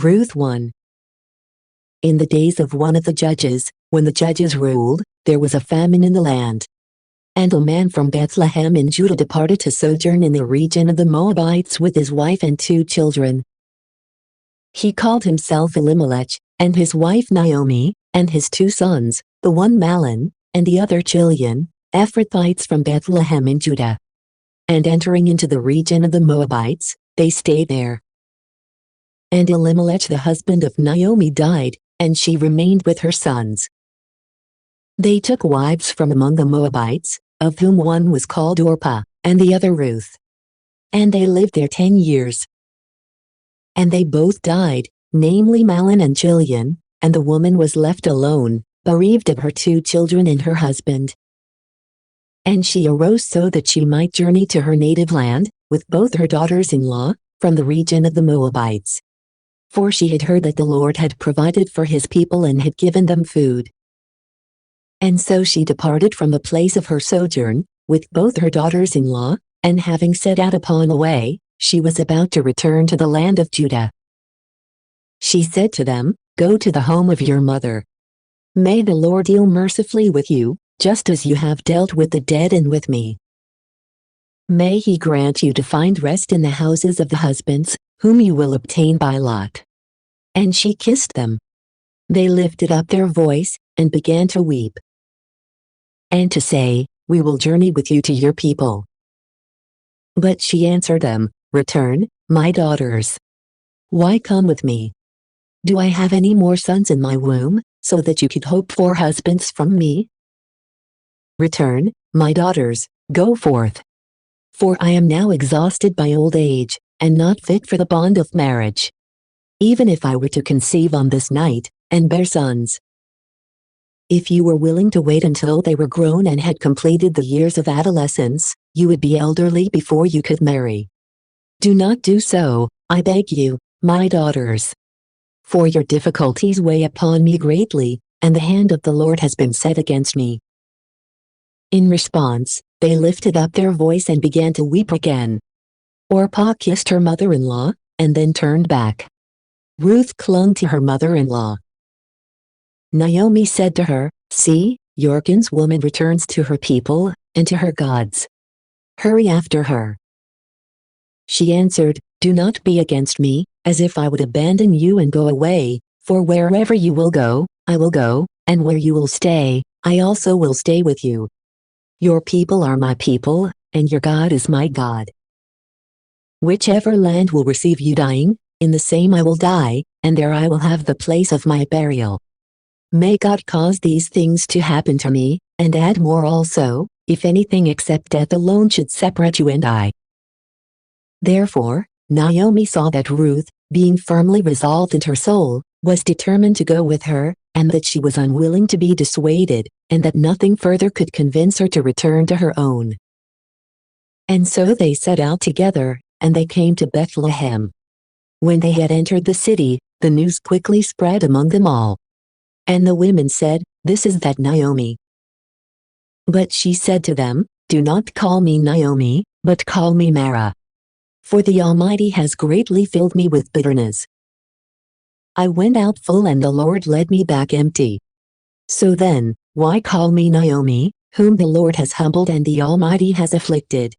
Ruth 1. In the days of one of the judges, when the judges ruled, there was a famine in the land. And a man from Bethlehem in Judah departed to sojourn in the region of the Moabites with his wife and 2 children. He called himself Elimelech, and his wife Naomi, and his 2 sons, the one Mahlon, and the other Chilion, Ephrathites from Bethlehem in Judah. And entering into the region of the Moabites, they stayed there. And Elimelech the husband of Naomi died, and she remained with her sons. They took wives from among the Moabites, of whom one was called Orpah, and the other Ruth. And they lived there 10 years. And they both died, namely Mahlon and Chilion, and the woman was left alone, bereaved of her 2 children and her husband. And she arose so that she might journey to her native land, with both her daughters-in-law, from the region of the Moabites. For she had heard that the Lord had provided for his people and had given them food. And so she departed from the place of her sojourn, with both her daughters-in-law, and having set out upon the way, she was about to return to the land of Judah. She said to them, "Go to the home of your mother. May the Lord deal mercifully with you, just as you have dealt with the dead and with me. May he grant you to find rest in the houses of the husbands, whom you will obtain by lot." And she kissed them. They lifted up their voice, and began to weep. And to say, "We will journey with you to your people." But she answered them, "Return, my daughters. Why come with me? Do I have any more sons in my womb, so that you could hope for husbands from me? Return, my daughters, go forth. For I am now exhausted by old age, and not fit for the bond of marriage. Even if I were to conceive on this night, and bear sons. If you were willing to wait until they were grown and had completed the years of adolescence, you would be elderly before you could marry. Do not do so, I beg you, my daughters. For your difficulties weigh upon me greatly, and the hand of the Lord has been set against me." In response, they lifted up their voice and began to weep again. Orpah kissed her mother-in-law, and then turned back. Ruth clung to her mother-in-law. Naomi said to her, "See, your kinswoman returns to her people, and to her gods. Hurry after her." She answered, "Do not be against me, as if I would abandon you and go away, for wherever you will go, I will go, and where you will stay, I also will stay with you. Your people are my people, and your God is my God. Whichever land will receive you dying, in the same I will die, and there I will have the place of my burial. May God cause these things to happen to me, and add more also, if anything except death alone should separate you and I." Therefore, Naomi saw that Ruth, being firmly resolved in her soul, was determined to go with her, and that she was unwilling to be dissuaded, and that nothing further could convince her to return to her own. And so they set out together, and they came to Bethlehem. When they had entered the city, the news quickly spread among them all. And the women said, "This is that Naomi." But she said to them, "Do not call me Naomi, but call me Mara. For the Almighty has greatly filled me with bitterness. I went out full and the Lord led me back empty. So then, why call me Naomi, whom the Lord has humbled and the Almighty has afflicted?"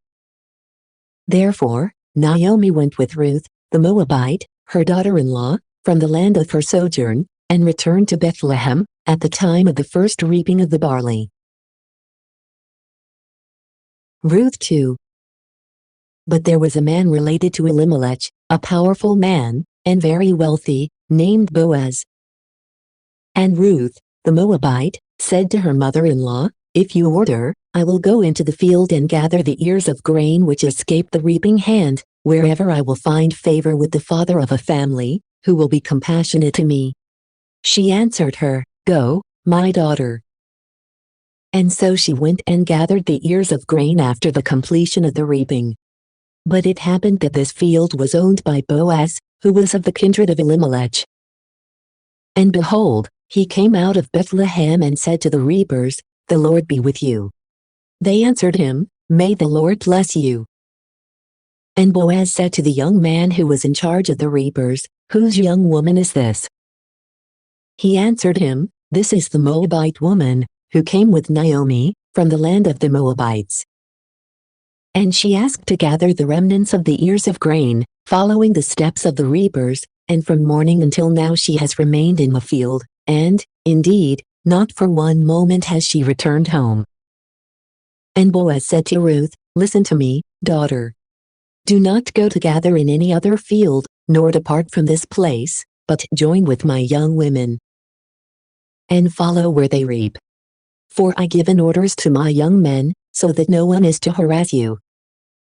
Therefore, Naomi went with Ruth, the Moabite, her daughter-in-law, from the land of her sojourn, and returned to Bethlehem, at the time of the first reaping of the barley. Ruth 2. But there was a man related to Elimelech, a powerful man, and very wealthy, named Boaz. And Ruth, the Moabite, said to her mother-in-law, "If you order, I will go into the field and gather the ears of grain which escape the reaping hand, wherever I will find favor with the father of a family, who will be compassionate to me." She answered her, "Go, my daughter." And so she went and gathered the ears of grain after the completion of the reaping. But it happened that this field was owned by Boaz, who was of the kindred of Elimelech. And behold, he came out of Bethlehem and said to the reapers, "The Lord be with you." They answered him, "May the Lord bless you." And Boaz said to the young man who was in charge of the reapers, "Whose young woman is this?" He answered him, "This is the Moabite woman, who came with Naomi, from the land of the Moabites. And she asked to gather the remnants of the ears of grain, following the steps of the reapers, and from morning until now she has remained in the field, and, indeed, not for one moment has she returned home." And Boaz said to Ruth, "Listen to me, daughter. Do not go to gather in any other field, nor depart from this place, but join with my young women, and follow where they reap. For I given orders to my young men, so that no one is to harass you.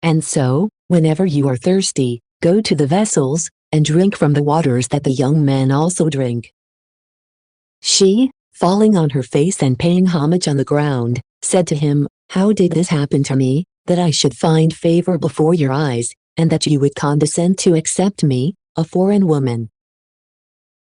And so, whenever you are thirsty, go to the vessels, and drink from the waters that the young men also drink." She, falling on her face and paying homage on the ground, said to him, "How did this happen to me, that I should find favor before your eyes, and that you would condescend to accept me, a foreign woman?"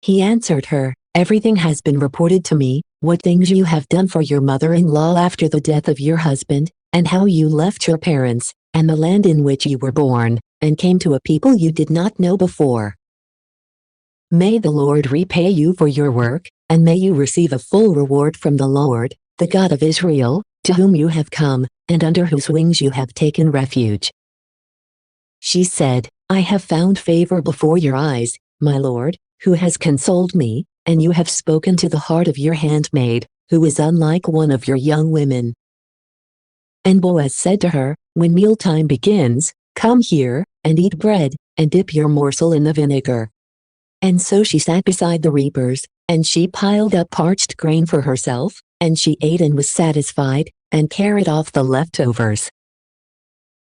He answered her, "Everything has been reported to me, what things you have done for your mother-in-law after the death of your husband, and how you left your parents, and the land in which you were born, and came to a people you did not know before. May the Lord repay you for your work, and may you receive a full reward from the Lord, the God of Israel, to whom you have come, and under whose wings you have taken refuge." She said, "I have found favor before your eyes, my Lord, who has consoled me, and you have spoken to the heart of your handmaid, who is unlike one of your young women." And Boaz said to her, "When mealtime begins, come here, and eat bread, and dip your morsel in the vinegar." And so she sat beside the reapers, and she piled up parched grain for herself, and she ate and was satisfied, and carried off the leftovers.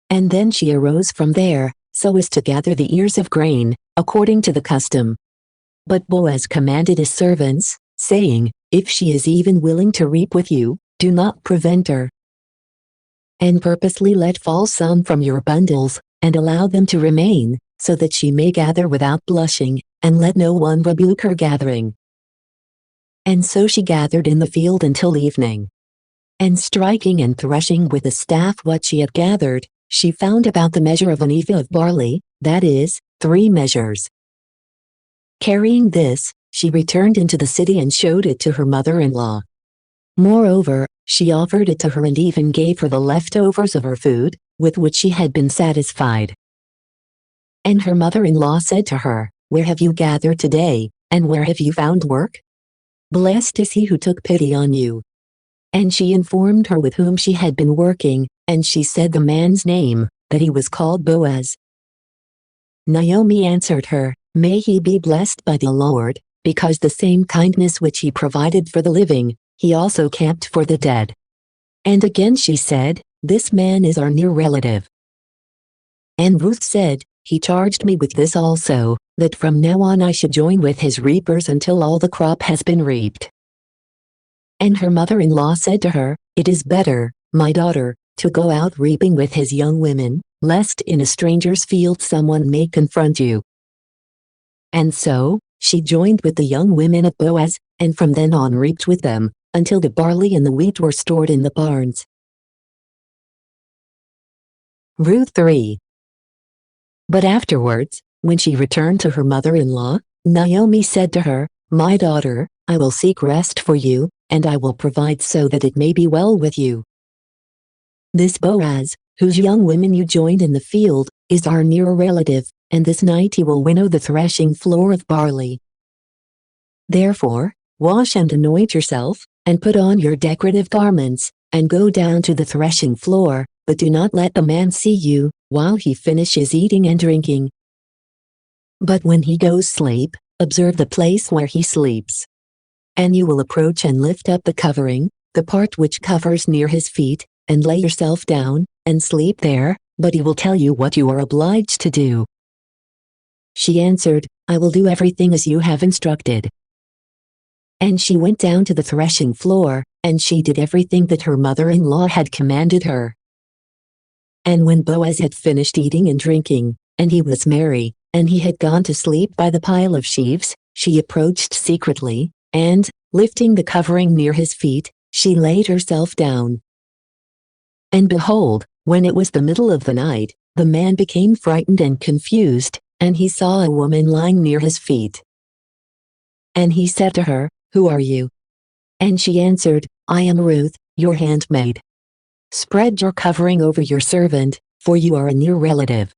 And then she arose from there, so as to gather the ears of grain, according to the custom. But Boaz commanded his servants, saying, "If she is even willing to reap with you, do not prevent her. And purposely let fall some from your bundles, and allow them to remain, so that she may gather without blushing, and let no one rebuke her gathering." And so she gathered in the field until evening. And striking and threshing with a staff what she had gathered, she found about the measure of an ephah of barley, that is, 3 measures. Carrying this, she returned into the city and showed it to her mother-in-law. Moreover, she offered it to her and even gave her the leftovers of her food, with which she had been satisfied. And her mother-in-law said to her, "Where have you gathered today, and where have you found work? Blessed is he who took pity on you." And she informed her with whom she had been working, and she said the man's name, that he was called Boaz. Naomi answered her, "May he be blessed by the Lord, because the same kindness which he provided for the living, he also kept for the dead." And again she said, "This man is our near relative." And Ruth said, "He charged me with this also, that from now on I should join with his reapers until all the crop has been reaped." And her mother-in-law said to her, "It is better, my daughter, to go out reaping with his young women, lest in a stranger's field someone may confront you." And so, she joined with the young women of Boaz, and from then on reaped with them, until the barley and the wheat were stored in the barns. Ruth 3. But afterwards, when she returned to her mother-in-law, Naomi said to her, "My daughter, I will seek rest for you, and I will provide so that it may be well with you. This Boaz, whose young women you joined in the field, is our near relative, and this night he will winnow the threshing floor of barley. Therefore, wash and anoint yourself, and put on your decorative garments, and go down to the threshing floor, but do not let the man see you, while he finishes eating and drinking. But when he goes sleep, observe the place where he sleeps. And you will approach and lift up the covering, the part which covers near his feet, and lay yourself down, and sleep there, but he will tell you what you are obliged to do." She answered, "I will do everything as you have instructed." And she went down to the threshing floor, and she did everything that her mother-in-law had commanded her. And when Boaz had finished eating and drinking, and he was merry, and he had gone to sleep by the pile of sheaves, she approached secretly, and, lifting the covering near his feet, she laid herself down. And behold, when it was the middle of the night, the man became frightened and confused, and he saw a woman lying near his feet. And he said to her, "Who are you?" And she answered, "I am Ruth, your handmaid. Spread your covering over your servant, for you are a near relative."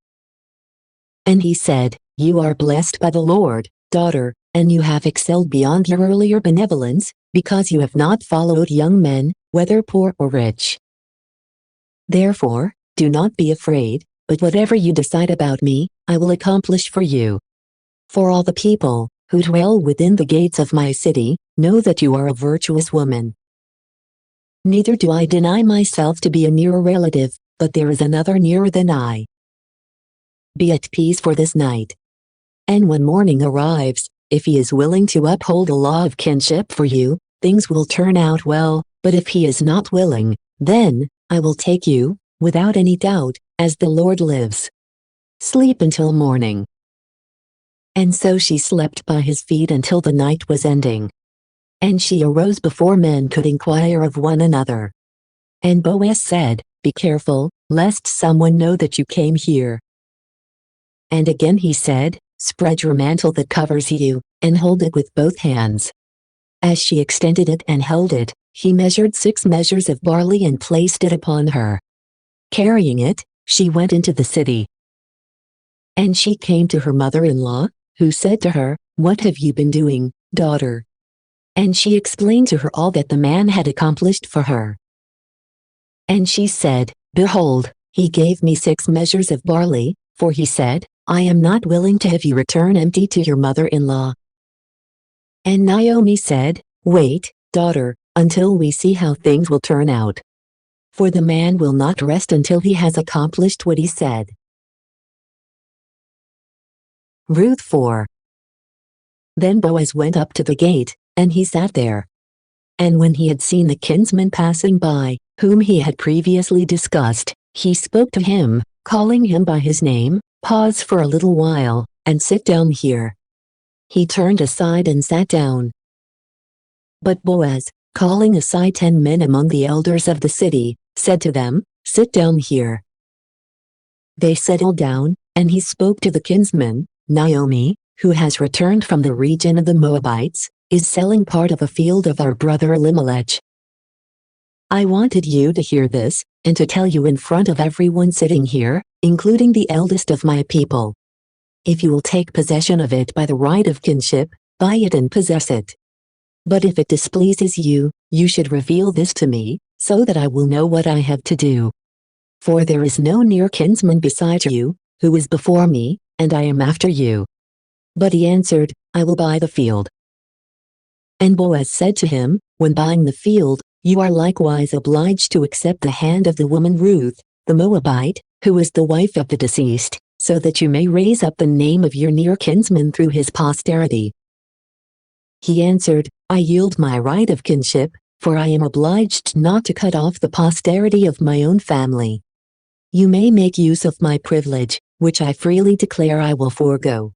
And he said, "You are blessed by the Lord, daughter, and you have excelled beyond your earlier benevolence, because you have not followed young men, whether poor or rich. Therefore, do not be afraid, but whatever you decide about me, I will accomplish for you. For all the people, who dwell within the gates of my city, know that you are a virtuous woman. Neither do I deny myself to be a near relative, but there is another nearer than I. Be at peace for this night. And when morning arrives, if he is willing to uphold the law of kinship for you, things will turn out well, but if he is not willing, then I will take you, without any doubt, as the Lord lives. Sleep until morning." And so she slept by his feet until the night was ending. And she arose before men could inquire of one another. And Boaz said, "Be careful, lest someone know that you came here." And again he said, "Spread your mantle that covers you, and hold it with both hands." As she extended it and held it, he measured 6 measures of barley and placed it upon her. Carrying it, she went into the city. And she came to her mother-in-law, who said to her, "What have you been doing, daughter?" And she explained to her all that the man had accomplished for her. And she said, "Behold, he gave me 6 measures of barley, for he said, I am not willing to have you return empty to your mother-in-law." And Naomi said, "Wait, daughter, until we see how things will turn out. For the man will not rest until he has accomplished what he said." Ruth 4. Then Boaz went up to the gate, and he sat there. And when he had seen the kinsman passing by, whom he had previously discussed, he spoke to him, calling him by his name, "Pause for a little while, and sit down here." He turned aside and sat down. But Boaz, calling aside 10 men among the elders of the city, said to them, "Sit down here." They settled down, and he spoke to the kinsman, "Naomi, who has returned from the region of the Moabites, is selling part of a field of our brother Elimelech. I wanted you to hear this, and to tell you in front of everyone sitting here, including the eldest of my people. If you will take possession of it by the right of kinship, buy it and possess it. But if it displeases you, you should reveal this to me, so that I will know what I have to do. For there is no near kinsman beside you, who is before me, and I am after you." But he answered, "I will buy the field." And Boaz said to him, "When buying the field, you are likewise obliged to accept the hand of the woman Ruth, the Moabite, who is the wife of the deceased, so that you may raise up the name of your near kinsman through his posterity." He answered, "I yield my right of kinship, for I am obliged not to cut off the posterity of my own family. You may make use of my privilege, which I freely declare I will forego."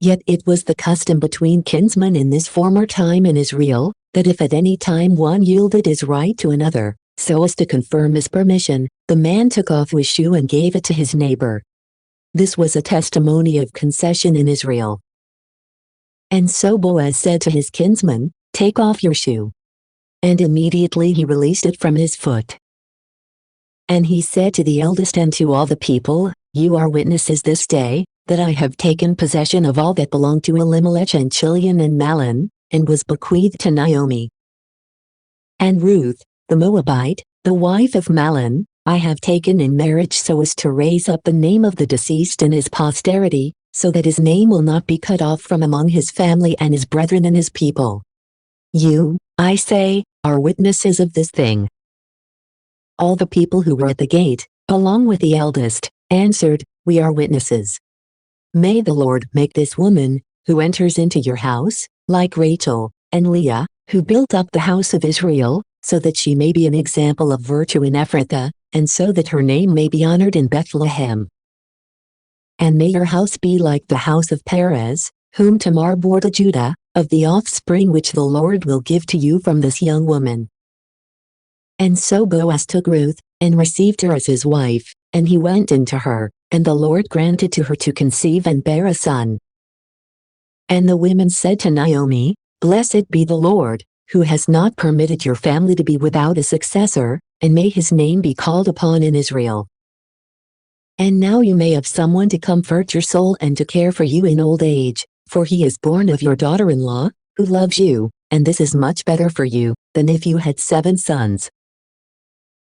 Yet it was the custom between kinsmen in this former time in Israel, that if at any time one yielded his right to another, so as to confirm his permission, the man took off his shoe and gave it to his neighbor. This was a testimony of concession in Israel. And so Boaz said to his kinsman, "Take off your shoe." And immediately he released it from his foot. And he said to the eldest and to all the people, "You are witnesses this day, that I have taken possession of all that belonged to Elimelech and Chilion and Mahlon, and was bequeathed to Naomi. And Ruth, the Moabite, the wife of Mahlon, I have taken in marriage so as to raise up the name of the deceased in his posterity, so that his name will not be cut off from among his family and his brethren and his people. You, I say, are witnesses of this thing." All the people who were at the gate, along with the eldest, answered, "We are witnesses. May the Lord make this woman, who enters into your house, like Rachel and Leah, who built up the house of Israel, so that she may be an example of virtue in Ephrathah, and so that her name may be honored in Bethlehem. And may your house be like the house of Perez, whom Tamar bore to Judah, of the offspring which the Lord will give to you from this young woman." And so Boaz took Ruth, and received her as his wife, and he went into her, and the Lord granted to her to conceive and bear a son. And the women said to Naomi, "Blessed be the Lord, who has not permitted your family to be without a successor, and may his name be called upon in Israel. And now you may have someone to comfort your soul and to care for you in old age, for he is born of your daughter-in-law, who loves you, and this is much better for you, than if you had 7 sons."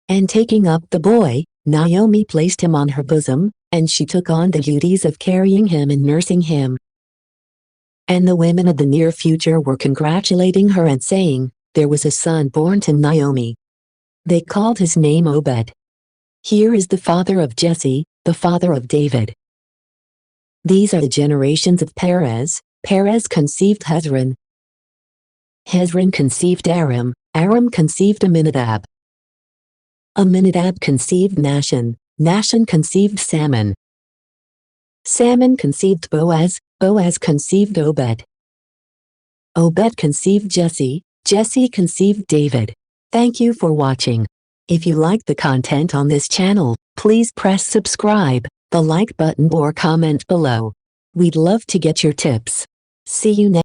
And taking up the boy, Naomi placed him on her bosom, and she took on the duties of carrying him and nursing him. And the women of the near future were congratulating her and saying, "There was a son born to Naomi." They called his name Obed. Here is the father of Jesse, the father of David. These are the generations of Perez. Perez conceived Hezron. Hezron conceived Aram. Aram conceived Amminadab. Amminadab conceived Nahshon. Nahshon conceived Salmon. Salmon conceived Boaz. Boaz conceived Obed. Obed conceived Jesse. Jesse conceived David. Thank you for watching. If you like the content on this channel, please press subscribe, the like button or comment below. We'd love to get your tips. See you next